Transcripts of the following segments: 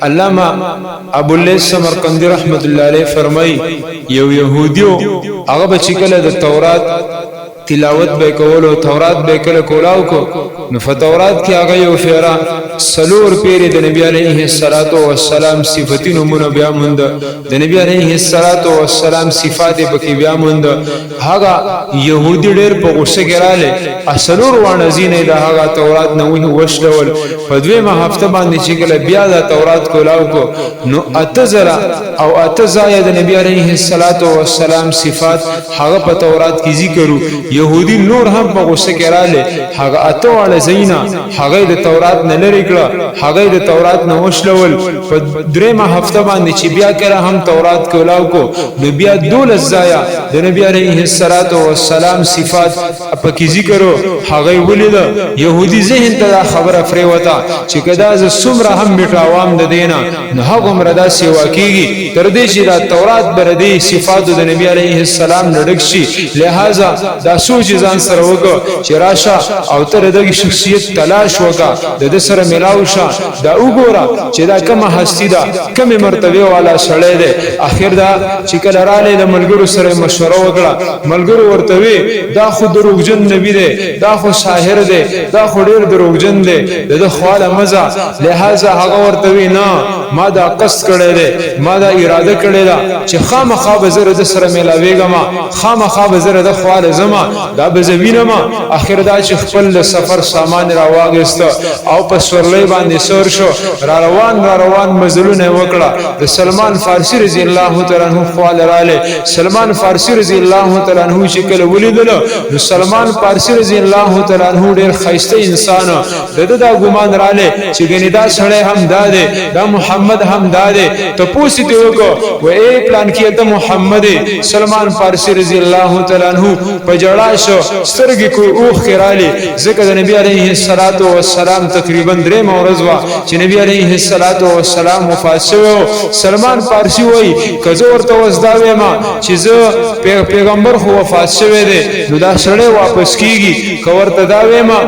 علامہ ابو اللیث سمرقندی رحمت الله علیه فرمای یو يهودیو هغه به چې کله د تورات تلاوت به کول او تورات به کله کولاو کو نو فتورات کې هغه یو فیرا سلور پیر د نبی علیه الصلاۃ والسلام صفاتینو مونږ بیا مونږ د نبی علیه الصلاۃ والسلام صفات به کې بیا مونږ هغه يهودي ډېر په غوسه کې رااله اسلور وانه زینې د هغه تورات نو وشلول په دویمه هفته باندې چې کله بیا د تورات کولاو کو نو اتزرا او اتزایا د نبی علیه الصلاۃ والسلام صفات هغه په تورات کې ذکرو يهودي نور هم په غوسه کې رااله هغه اتواله زینا هغه د تورات نه لري کړه هغه د تورات نه وشلول په دریمه هفته باندې چې بیا کړه هم تورات کولاو کو نو بیا دول زایا د نبی علیه الصلاۃ والسلام صفات په کې ذکرو هغه ولید يهودي ذهن ته خبره فري وتا چې کدا ز سمره هم میټاوام د دینا نه هغه مردا سیوا کیږي تر دې چې دا تورات بردي صفات د نبی علیه السلام نډک شي لہذا دا سوچ ځان سره وکړه چې راشه او تر دغه شخصیت تلاش وکړه د سره ملاو شه دا وګوره چې دا کومه هستی ده کومه مرتبه والا سړی دی اخر دا چې کله رااله د ملګرو سره مشوره وکړه ملګرو ورته وی دا خو دروغجن نبی دی دا خو ساحر دی دا خو ډیر دروغجن دی د خواله مزه لہذا هغه ورته وی نه ما دا قصد کړی دی ما دا اراده کړی ده چې خامخا به زره د سره ملاویږم خامخا به زره د خواله زما دا به زوینما اخر دا چې خپل سفر سامان راواغست او په سورلې باندې سور شو را روان مزلونه وکړه د سلمان فارسی رضی الله تعالی عنہ خواله رااله سلمان فارسی رضی الله تعالی عنہ چې کله ولیدل نو سلمان فارسی رضی الله تعالی عنہ ډېر خیسته انسان دغه دا ګمان رااله چې ګنې دا سړی هم داده دا محمد هم داده ته پوښتې وکړه و اے پلان کې ته محمد سلمان فارسی رضی الله تعالی عنہ په جړا شو سترګې کو اوخ کړالي ځکه د نبی علیه الصلاۃ والسلام تقریبا 3 ورځ وا چې نبی علیه الصلاۃ والسلام وفات شو سلمان فارسی وای کزه ورته وځداوي ما چې زه پیغمبر خو وفات شوه دی نو دا سره واپس کیږي کورته داوي ما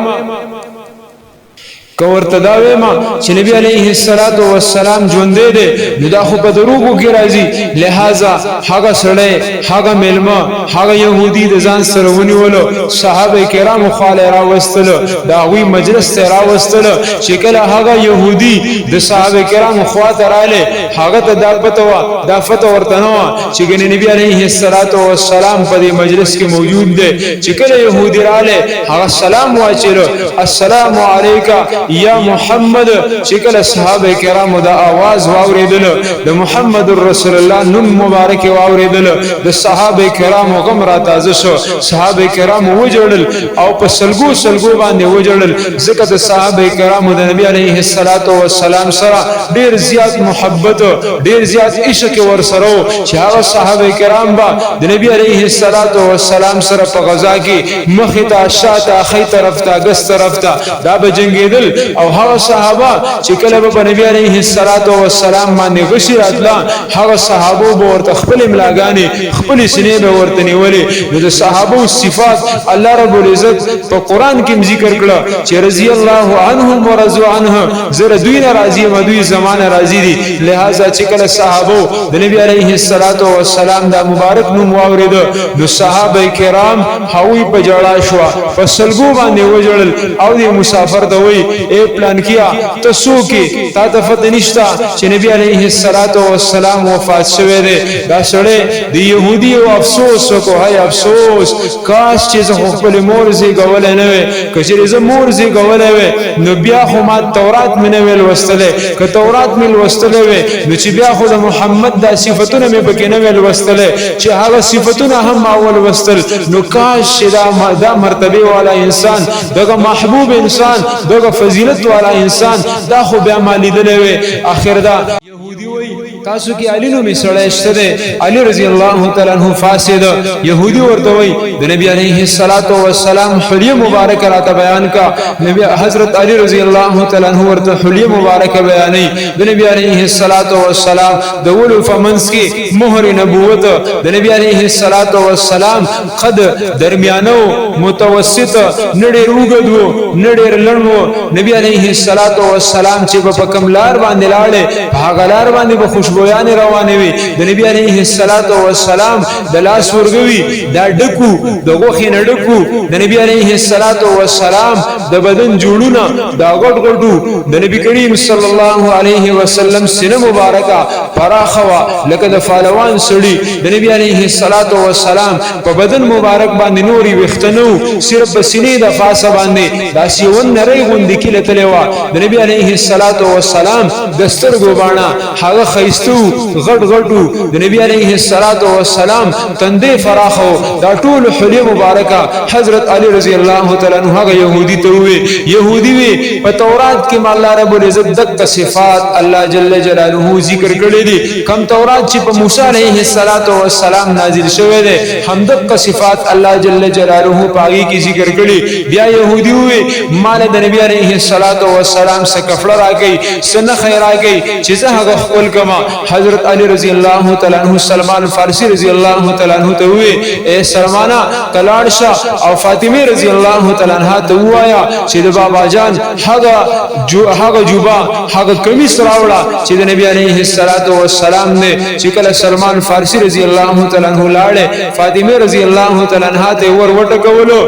چې نبی علیه الصلاۃ والسلام ژوند دی نو دا خو په دروغو کې راځي لہذا هغه سړی هغه ملما هغه يهودي د ځان سره ونیولو صحابه کرام خاله راوستل دا وی مجلس ته راوستل چې کله هغه يهودي د صحابه کرام خواته رااله هغه ته دا پتو دا فتو ورته نو چې ګنې نبی علیه الصلاۃ والسلام په دې مجلس کې موجود دی چې کله يهودي رااله هغه سلام واچلو السلام علیکم یا محمد چې کله صحابه کرامو دا आवाज واوریدل د محمد رسول الله نوم مبارک واوریدل د صحابه کرامو غم را تازه شو صحابه کرامو وجړل او په سلګو باندې وجړل ځکه د صحابه کرامو د نبی علیه الصلاۃ والسلام سره ډیر زیات محبت ډیر زیات عشق ور سره چې هغه صحابه کرام با د نبی علیه الصلاۃ والسلام سره په غزا کې مخه ته شاته اخی طرف ته ګس طرف ته دا به جنگیدل او هغه صحابه چې کله په نبی علیه الصلاۃ والسلام باندې غشي راتلا هغه صحابه ورته خپل ملاګانی خپل سینې به ورته نیولې نو د صحابه صفات الله رب العزت په قران کې ذکر کړه چې رضی الله عنهم ورضوا عنه زره دوی راضی مدوی زمانه راضی دي لہذا چې کله صحابه د نبی علیه الصلاۃ والسلام دا مبارک نوم واورید نو صحابه کرام هاوی په جړا شو په سلګو باندې وجړل او د مسافر ته وی اے پلان کیا تسو کې تا ته فتح نشتا چې نبی علیه الصلاۃ والسلام وفات شوه دی دا سره د يهودي او افسوس کو هاي افسوس کاش چې زه خپل مورزي غول نه وي کچې زه مورزي غول نه وي نو بیا خو ما تورات منه ویل وستله ک تورات مل وستله وي نو چې بیا خو د محمد د صفاتونه مې پکې نه ویل وستله چې هغه صفاتونه هم اول وستل نو کاش دا مرتبه والا انسان دغه محبوب انسان دغه فضیلت والا انسان دا خو بیا مالی دلوي اخر دا يهودي وای تاسو کې علی نو مسړی شته علی رضی الله تعالی عنہ فاسد يهودي ورته وای د نبی عليه الصلاه والسلام حلیه مبارک راته بیان کا نبی حضرت علی رضی الله تعالی عنہ ورته حلیه مبارک بیانې د نبی عليه الصلاه والسلام د ولو فمنس کې مهر نبوت د نبی عليه الصلاه والسلام قد درمیانو متوسط نډیر وګدو نډیر لړمو نبی عليه الصلاه والسلام چې په کملار باندې لاړې هغه لار باندې به خوشبويان روانه وي د نبی عليه الصلاه والسلام د لاس ورغوي دا ډکو د غوخې نه ډکو د نبی عليه الصلاه والسلام د بدن جوړونه دا غټ غټو د نبی کریم صلی الله علیه وسلم سینه مبارکه فراخوا لکه د فالوان سړي د نبی عليه الصلاه والسلام په بدن مبارک باندې نوري وختنو صرف بسینې د فاسه باندې دا سیون نری غوندې کله تلوا د نبی عليه الصلاه والسلام دستر ګوبانا هغه خيستو غټ غټو د نبی عليه الصلاه والسلام تندې فراخو دا ټول حلیه مبارکه حضرت علی رضی الله تعالی عنہ هغه يهودي ته وي يهودي وي په تورات کې الله رب العزت دغه صفات الله جل جلاله ذکر کړی دي کم تورات چې په موسی عليه السلام نازل شوی دی همدغه صفات الله جل جلاله پاغي کې ذکر کړی بیا يهودي وي مال د نبی عليه السلام څخه کفړه راګي سن خیر راګي چې زه هغه خپل کما حضرت علی رضی الله تعالی عنہ سلمان فارسی رضی الله تعالی عنہ ته وي اے سلمانا کلاړ شه او فاطمه رضی الله تعالی عنها ته وایا چې د بابا جان هغه جوبا هغه کمیس راوړه چې د نبی عليه السلام نه چې کله سلمان فارسی رضی الله تعالی عنہ لاړه فاطمه رضی الله تعالی عنها ته ور وټکولو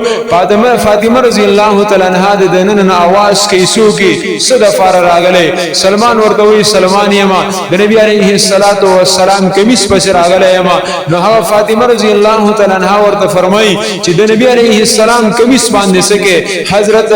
فاطمه رضی الله تعالی عنها د دنن आवाज کې سو کې صد فار راغله سلمان ورته وی سلمان یما د نبی عليه السلام کمیس پس راغله یما نو هغه فاطمه رضی الله تعالی عنها ورته فرمای چې د نبی عليه السلام کمیس باندې سکه حضرت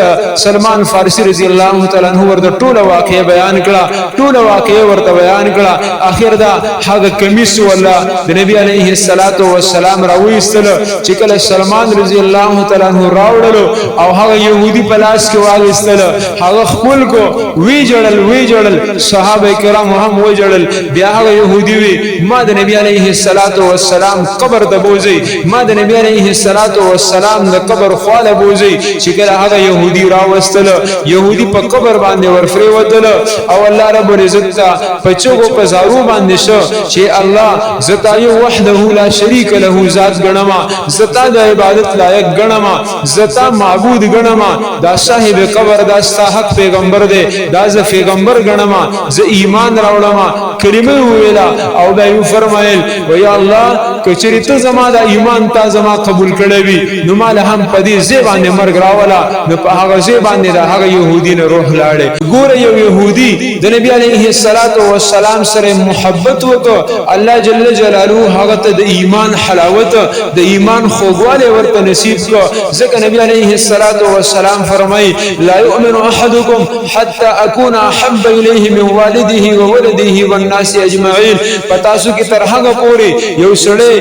سلمان فارسی رضی الله تعالی عنہ ورته ټول واقعي بیان کړه ټول واقعي ورته بیان کړه اخر دا هغه کمیس ولا د نبی عليه السلام راوېستل چې کله سلمان رضی الله تعالی عنہ راوړلو او هغه يهودي پلاس کې واغستل هغه خپل کو وی جړل صحابه کرام هم وی جړل بیا هغه يهودي وی ما د نبی عليه السلام قبر ته بوزي ما د نبی عليه السلام د قبر خواله بوزي چې کله هغه يهودي راوستل يهودي په قبر باندې ورفري ودل او الله رب العزت پچو په زارو باندې شو چې الله زتا یو وحده لا شریک له ذات غنما زتا د عبادت لایق غنما زتا معبود غنما دا صاحب قبر دا حق پیغمبر دی دا ز پیغمبر غنما ز ایمان راوړما کلمه ویلا او دا یو فرمایل و یا الله کچری ته زما دا ایمان تا زما قبول کړی وي نو مال هم پدې زبانه مرګ راولا نو په هغه زبانه دا هغه يهودي نه روح لاړې ګوره یو يهودي د نبی عليه السلام سره محبت وکړه الله جل جلاله هغه ته د ایمان حلاوت د ایمان خوږواله ورته نصیب کړه ځکه نبی عليه السلام فرمای لا يؤمن احدكم حتى اكون احب اليه من والده وولده والناس اجمعين پتا سو کی طرح غ پوری یو سړی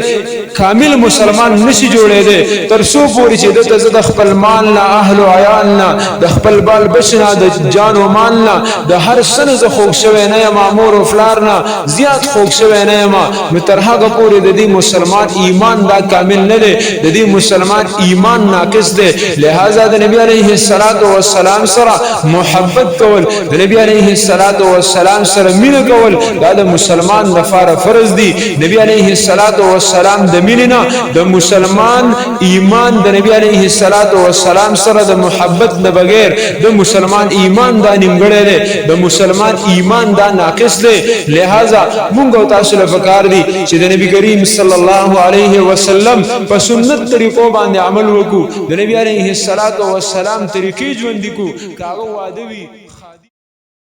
کامل مسلمان نشي جوړې دي تر سو پوری چې د خپل مال نه اهل او عیال نه د خپل بال بچنا د جان او مال نه د هر سن ز خوښ شوی نه مامور او فلار نه زیات خوښ شوی نه ما نو تر هغه پوری د دې مسلمان ایمان دا کامل نه دی د دې مسلمان ایمان ناقص دی لہذا د نبی عليه السلام سره محبت کول د نبی عليه السلام سره مینه کول دا د مسلمان لپاره فرض دی نبی عليه السلام د مینه د مسلمان ایمان د نبی عليه السلام سره د محبت نه بغیر د مسلمان ایمان دا نیمګړی دی د مسلمان ایمان دا ناقص دی لہذا مونږ تاسو له پکار دي چې د نبی کریم صلی الله علیه وسلم په سنت طریقو باندې عمل وکړو د نبی عليه السلام طریقې ژوند کو کاغه واده وی